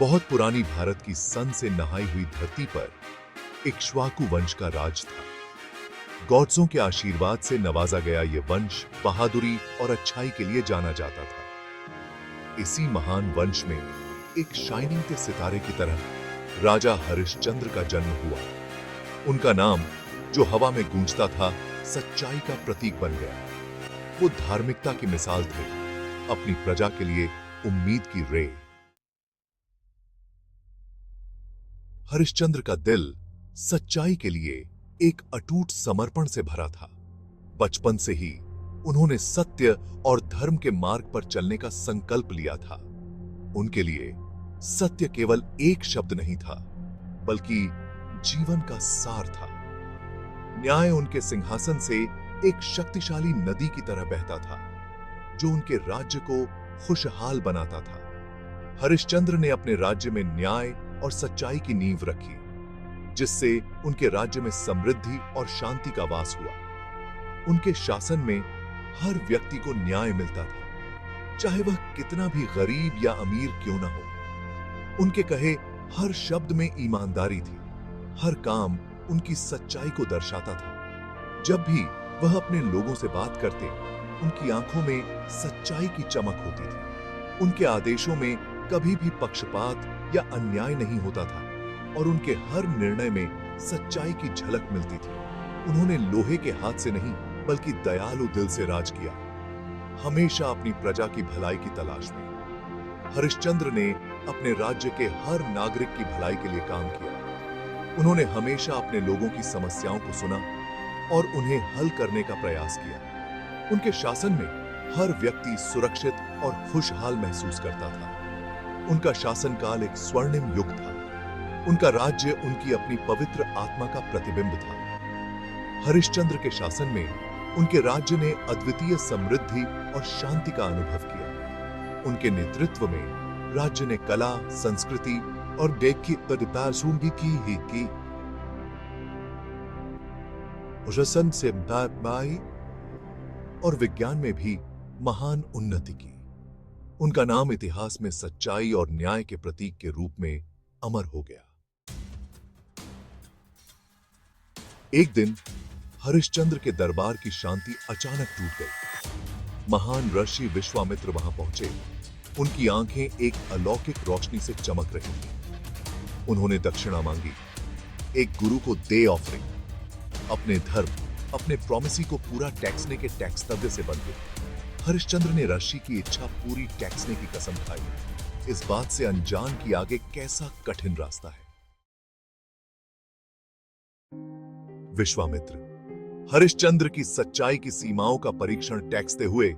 बहुत पुरानी भारत की सन से नहाई हुई धरती पर इक्ष्वाकु वंश का राज था। गॉड्सों के आशीर्वाद से नवाजा गया यह वंश बहादुरी और अच्छाई के लिए जाना जाता था। इसी महान वंश में एक शाइनिंग के सितारे की तरह राजा हरिश्चंद्र का जन्म हुआ। उनका नाम, जो हवा में गूंजता था, सच्चाई का प्रतीक बन गया। वो धार्मिकता की मिसाल थे, अपनी प्रजा के लिए उम्मीद की रे। हरिश्चंद्र का दिल सच्चाई के लिए एक अटूट समर्पण से भरा था। बचपन से ही उन्होंने सत्य और धर्म के मार्ग पर चलने का संकल्प लिया था। उनके लिए सत्य केवल एक शब्द नहीं था, बल्कि जीवन का सार था। न्याय उनके सिंहासन से एक शक्तिशाली नदी की तरह बहता था, जो उनके राज्य को खुशहाल बनाता था। हरिश्चंद्र ने अपने राज्य में न्याय और सच्चाई की नींव रखी, जिससे उनके राज्य में समृद्धि और शांति का वास हुआ। उनके शासन में हर व्यक्ति को न्याय मिलता था, चाहे वह कितना भी गरीब या अमीर क्यों ना हो। उनके कहे हर शब्द में ईमानदारी थी, हर काम उनकी सच्चाई को दर्शाता था। जब भी वह अपने लोगों से बात करते, उनकी आंखों में सच्चाई की चमक होती थी। उनके आदेशों में कभी भी पक्षपात या अन्याय नहीं होता था और उनके हर निर्णय में सच्चाई की झलक मिलती थी। उन्होंने लोहे के हाथ से नहीं, बल्कि दयालु दिल से राज किया, हमेशा अपनी प्रजा की भलाई की तलाश में। हरिश्चंद्र ने अपने राज्य के हर नागरिक की भलाई के लिए काम किया। उन्होंने हमेशा अपने लोगों की समस्याओं को सुना और उन्हें हल करने का प्रयास किया। उनके शासन में हर व्यक्ति सुरक्षित और खुशहाल महसूस करता था। उनका शासनकाल एक स्वर्णिम युग था। उनका राज्य उनकी अपनी पवित्र आत्मा का प्रतिबिंब था। हरिश्चंद्र के शासन में उनके राज्य ने अद्वितीय समृद्धि और शांति का अनुभव किया। उनके नेतृत्व में राज्य ने कला, संस्कृति और देखी भी की रसन से बाई और विज्ञान में भी महान उन्नति की। उनका नाम इतिहास में सच्चाई और न्याय के प्रतीक के रूप में अमर हो गया। एक दिन हरिश्चंद्र के दरबार की शांति अचानक टूट गई। महान ऋषि विश्वामित्र वहां पहुंचे। उनकी आंखें एक अलौकिक रोशनी से चमक रही थीं। उन्होंने दक्षिणा मांगी, एक गुरु को दे ऑफरिंग। अपने धर्म, अपने प्रोमिसी को पूरा टैक्सने के टैक्सतव्य से बंधे। हरिश्चंद्र ने ऋषि की इच्छा पूरी टैक्सने की कसम खाई, इस बात से अनजान कि आगे कैसा कठिन रास्ता है। विश्वामित्र हरिश्चंद्र की सच्चाई की सीमाओं का परीक्षण टैक्सते हुए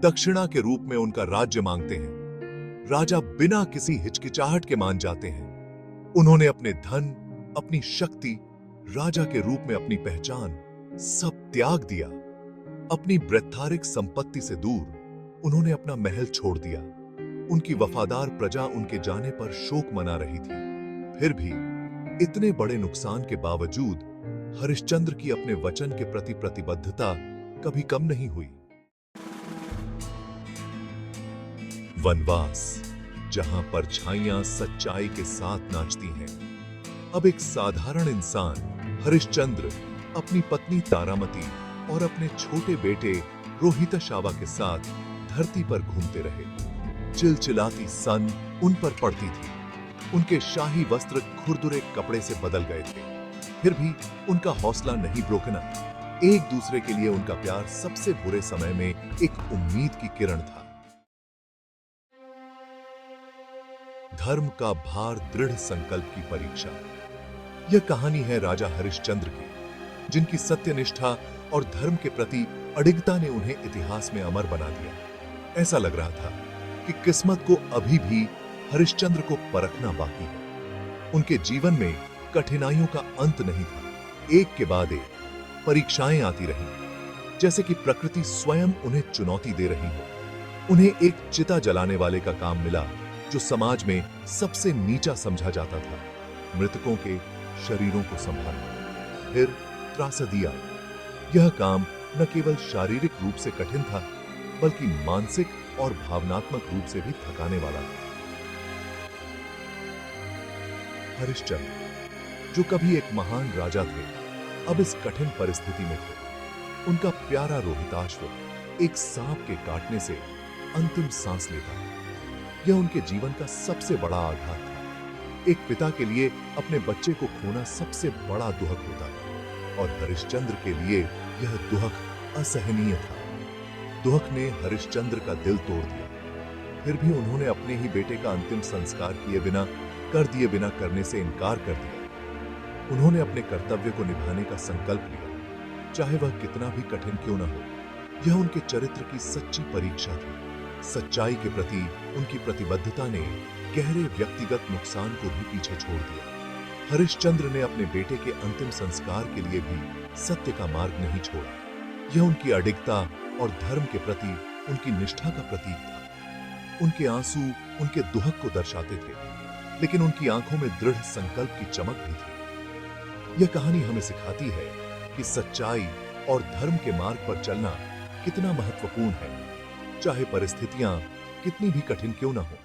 दक्षिणा के रूप में उनका राज्य मांगते हैं। राजा बिना किसी हिचकिचाहट के मान जाते हैं। उन्होंने अपने धन, अपनी शक्ति, राजा के रूप में अपनी पहचान सब त्याग दिया। अपनी वृत्तारिक संपत्ति से दूर उन्होंने अपना महल छोड़ दिया। उनकी वफादार प्रजा उनके जाने पर शोक मना रही थी। फिर भी इतने बड़े नुकसान के बावजूद हरिश्चंद्र की अपने वचन के प्रति प्रतिबद्धता कभी कम नहीं हुई। वनवास, जहां परछाइयां सच्चाई के साथ नाचती हैं। अब एक साधारण इंसान हरिश्चंद्र अपनी पत्नी तारामती और अपने छोटे बेटे रोहितशावा के साथ धरती पर घूमते रहे। चिलचिलाती सन उन पर पड़ती थी। उनके शाही वस्त्र खुरदुरे कपड़े से बदल गए थे, फिर भी उनका हौसला नहीं ब्रोकना। एक दूसरे के लिए उनका प्यार सबसे बुरे समय में एक उम्मीद की किरण था। धर्म का भार, दृढ़ संकल्प की परीक्षा। यह कहानी है राजा हरिश्चंद्र की, जिनकी सत्यनिष्ठा और धर्म के प्रति अडिगता ने उन्हें इतिहास में अमर बना दिया। ऐसा लग रहा था कि किस्मत को अभी भी हरिश्चंद्र को परखना बाकी है। उनके जीवन में कठिनाइयों का अंत नहीं था। एक के बाद एक परीक्षाएं आती रहीं, जैसे कि प्रकृति स्वयं उन्हें चुनौती दे रही हो। उन्हें एक चिता जलाने वाले का काम मिला, जो समाज में सबसे नीचा समझा जाता था, मृतकों के शरीरों को संभालना। फिर त्रासदी आई। यह काम न केवल शारीरिक रूप से कठिन था, बल्कि मानसिक और भावनात्मक रूप से भी थकाने वाला था। हरिश्चंद्र, जो कभी एक महान राजा थे, अब इस कठिन परिस्थिति में थे। उनका प्यारा रोहिताश्व एक सांप के काटने से अंतिम सांस लेता है। यह उनके जीवन का सबसे बड़ा आघात था। एक पिता के लिए अपने बच्चे को खोना सबसे बड़ा दुहक होता है, और हरिश्चंद्र के लिए यह दुहक असहनीय था। दुहक ने हरिश्चंद्र का दिल तोड़ दिया। फिर भी उन्होंने अपने ही बेटे का अंतिम संस्कार कर दिए बिना करने से इनकार कर दिया। उन्होंने अपने कर्तव्य को निभाने का संकल्प लिया, चाहे वह कितना भी कठिन क्यों न हो। यह उनके चरित्र की सच्ची परीक्षा थी। सच्चाई के प्रति उनकी प्रतिबद्धता ने गहरे व्यक्तिगत नुकसान को भी पीछे छोड़ दिया। हरिश्चंद्र ने अपने बेटे के अंतिम संस्कार के लिए भी सत्य का मार्ग नहीं छोड़ा। यह उनकी अडिगता और धर्म के प्रति उनकी निष्ठा का प्रतीक था। उनके आंसू उनके दुहक को दर्शाते थे, लेकिन उनकी आंखों में दृढ़ संकल्प की चमक भी थी। यह कहानी हमें सिखाती है कि सच्चाई और धर्म के मार्ग पर चलना कितना महत्वपूर्ण है, चाहे परिस्थितियां कितनी भी कठिन क्यों न हो।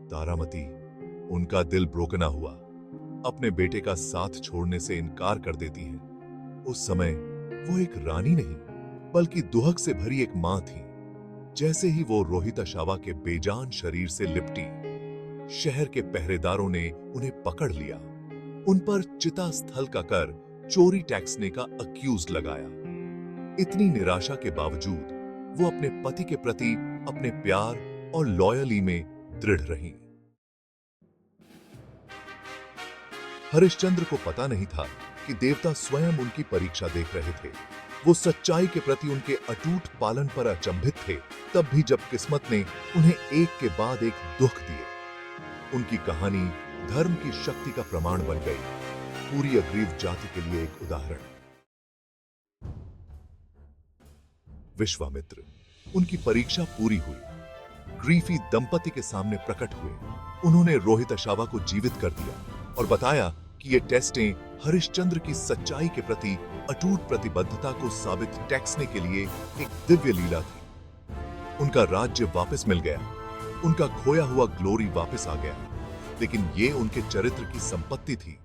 तारामती, उनका दिल ब्रोकना हुआ, अपने बेटे का साथ छोड़ने से इनकार कर देती है। उस समय वो एक रानी नहीं, बल्कि दुहक से भरी एक मां थी। जैसे ही वो रोहिताशावा के बेजान शरीर से लिपटी, शहर के पहरेदारों ने उन्हें पकड़ लिया। उन पर चिता स्थल का कर चोरी टैक्सने का अक्यूज लगाया। इतनी निराशा के बावजूद वो अपने पति के प्रति अपने प्यार और लॉयली में दृढ़ रहीं। हरिश्चंद्र को पता नहीं था कि देवता स्वयं उनकी परीक्षा देख रहे थे। वो सच्चाई के प्रति उनके अटूट पालन पर अचंभित थे, तब भी जब किस्मत ने उन्हें एक के बाद एक दुख दिए। उनकी कहानी धर्म की शक्ति का प्रमाण बन गई, पूरी अग्रीव जाति के लिए एक उदाहरण। विश्वामित्र, उनकी परीक्षा पूरी हुई। ग्रीफी दंपति के सामने प्रकट हुए। उन्होंने रोहिताशावा को जीवित कर दिया और बताया कि ये टेस्टें हरिश्चंद्र की सच्चाई के प्रति अटूट प्रतिबद्धता को साबित टैक्सने के लिए एक दिव्य लीला थी। उनका राज्य वापस मिल गया, उनका खोया हुआ ग्लोरी वापस आ गया, लेकिन ये उनके चरित्र की संपत्ति थी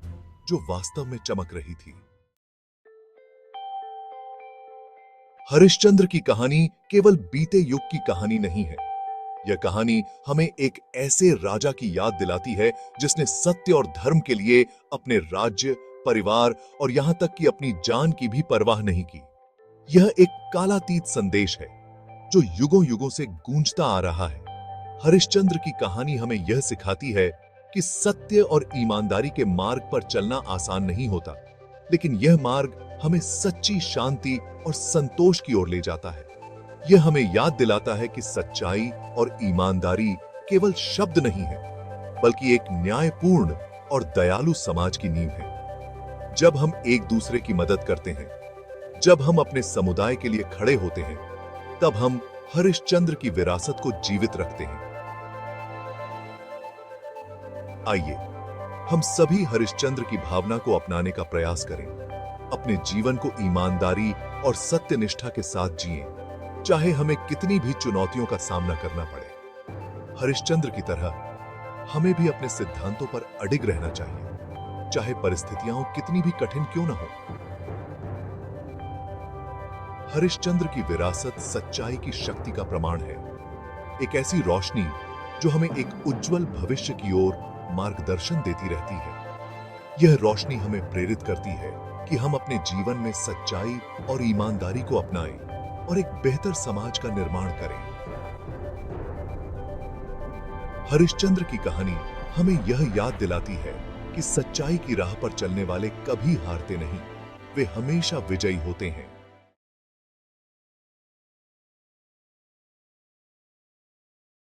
जो वास्तव में चमक रही थी। हरिश्चंद्र की कहानी केवल बीते युग की कहानी नहीं है। यह कहानी हमें एक ऐसे राजा की याद दिलाती है जिसने सत्य और धर्म के लिए अपने राज्य, परिवार और यहां तक कि अपनी जान की भी परवाह नहीं की। यह एक कालातीत संदेश है जो युगों युगों से गूंजता आ रहा है। हरिश्चंद्र की कहानी हमें यह सिखाती है कि सत्य और ईमानदारी के मार्ग पर चलना आसान नहीं होता, लेकिन यह मार्ग हमें सच्ची शांति और संतोष की ओर ले जाता है। यह हमें याद दिलाता है कि सच्चाई और ईमानदारी केवल शब्द नहीं है, बल्कि एक न्यायपूर्ण और दयालु समाज की नींव है। जब हम एक दूसरे की मदद करते हैं, जब हम अपने समुदाय के लिए खड़े होते हैं, तब हम हरिश्चंद्र की विरासत को जीवित रखते हैं। आइए हम सभी हरिश्चंद्र की भावना को अपनाने का प्रयास करें। अपने जीवन को ईमानदारी और सत्यनिष्ठा के साथ जिएं, चाहे हमें कितनी भी चुनौतियों का सामना करना पड़े। हरिश्चंद्र की तरह हमें भी अपने सिद्धांतों पर अडिग रहना चाहिए, चाहे परिस्थितियां कितनी भी कठिन क्यों न हो। हरिश्चंद्र की विरासत सच्चाई की शक्ति का प्रमाण है, एक ऐसी रोशनी जो हमें एक उज्जवल भविष्य की ओर मार्गदर्शन देती रहती है। यह रोशनी हमें प्रेरित करती है कि हम अपने जीवन में सच्चाई और ईमानदारी को अपनाएं और एक बेहतर समाज का निर्माण करें। हरिश्चंद्र की कहानी हमें यह याद दिलाती है कि सच्चाई की राह पर चलने वाले कभी हारते नहीं, वे हमेशा विजयी होते हैं।